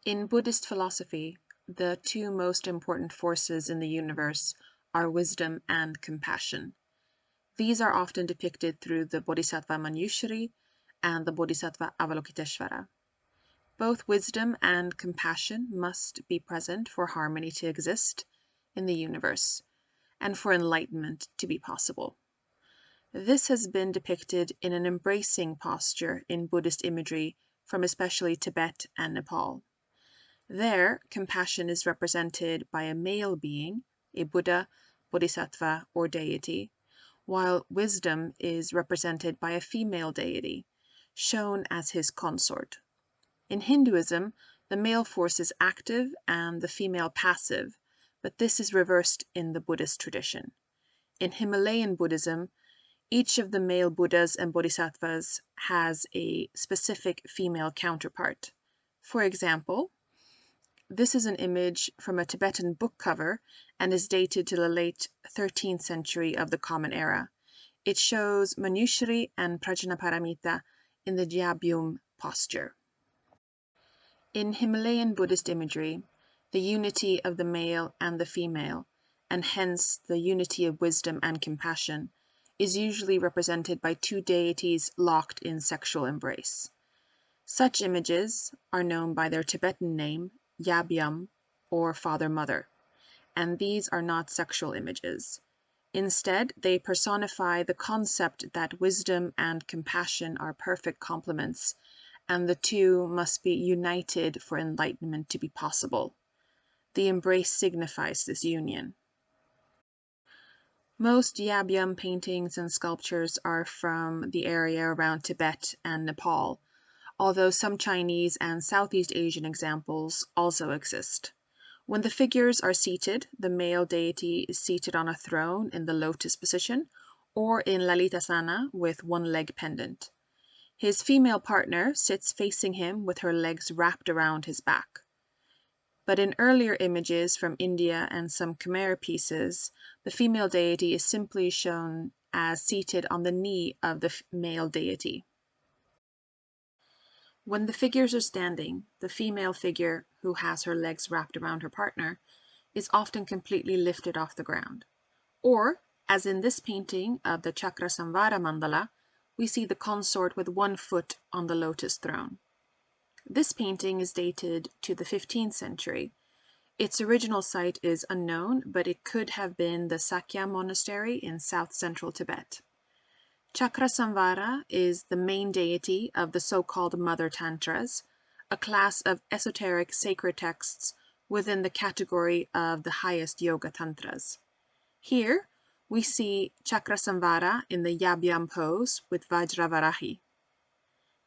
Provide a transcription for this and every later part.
In Buddhist philosophy, the two most important forces in the universe are wisdom and compassion. These are often depicted through the Bodhisattva Manjushri and the Bodhisattva Avalokiteshvara. Both wisdom and compassion must be present for harmony to exist in the universe and for enlightenment to be possible. This has been depicted in an embracing posture in Buddhist imagery from especially Tibet and Nepal. There, compassion is represented by a male being, a Buddha, Bodhisattva, or deity, while wisdom is represented by a female deity, shown as his consort. In Hinduism, the male force is active and the female passive, but this is reversed in the Buddhist tradition. In Himalayan Buddhism, each of the male Buddhas and Bodhisattvas has a specific female counterpart. For example, this is an image from a Tibetan book cover and is dated to the late 13th century of the Common Era. It shows Manjushri and Prajnaparamita in the yab-yum posture. In Himalayan Buddhist imagery, the unity of the male and the female, and hence the unity of wisdom and compassion, is usually represented by two deities locked in sexual embrace. Such images are known by their Tibetan name, yab-yum, or father-mother, and these are not sexual images. Instead, they personify the concept that wisdom and compassion are perfect complements, and the two must be united for enlightenment to be possible. The embrace signifies this union. Most yab-yum paintings and sculptures are from the area around Tibet and Nepal, although some Chinese and Southeast Asian examples also exist. When the figures are seated, the male deity is seated on a throne in the lotus position or in Lalitasana with one leg pendant. His female partner sits facing him with her legs wrapped around his back. But in earlier images from India and some Khmer pieces, the female deity is simply shown as seated on the knee of the male deity. When the figures are standing, the female figure, who has her legs wrapped around her partner, is often completely lifted off the ground. Or, as in this painting of the Chakrasamvara mandala, we see the consort with one foot on the lotus throne. This painting is dated to the 15th century. Its original site is unknown, but it could have been the Sakya monastery in south-central Tibet. Chakrasamvara is the main deity of the so-called Mother Tantras, a class of esoteric sacred texts within the category of the highest Yoga Tantras. Here, we see Chakrasamvara in the yab-yum pose with Vajravarahi.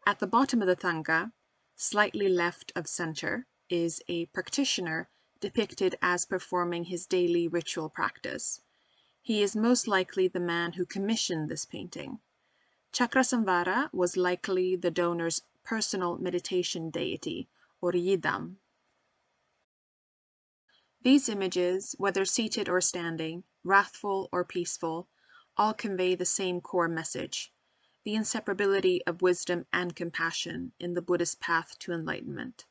At the bottom of the thanga, slightly left of center, is a practitioner depicted as performing his daily ritual practice. He is most likely the man who commissioned this painting. Chakrasamvara was likely the donor's personal meditation deity, or yidam. These images, whether seated or standing, wrathful or peaceful, all convey the same core message: the inseparability of wisdom and compassion in the Buddhist path to enlightenment.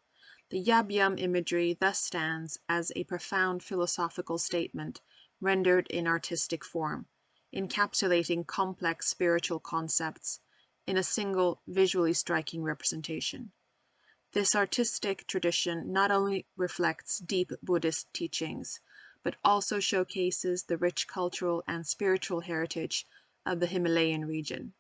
The yab-yum imagery thus stands as a profound philosophical statement rendered in artistic form, encapsulating complex spiritual concepts in a single visually striking representation. This artistic tradition not only reflects deep Buddhist teachings, but also showcases the rich cultural and spiritual heritage of the Himalayan region.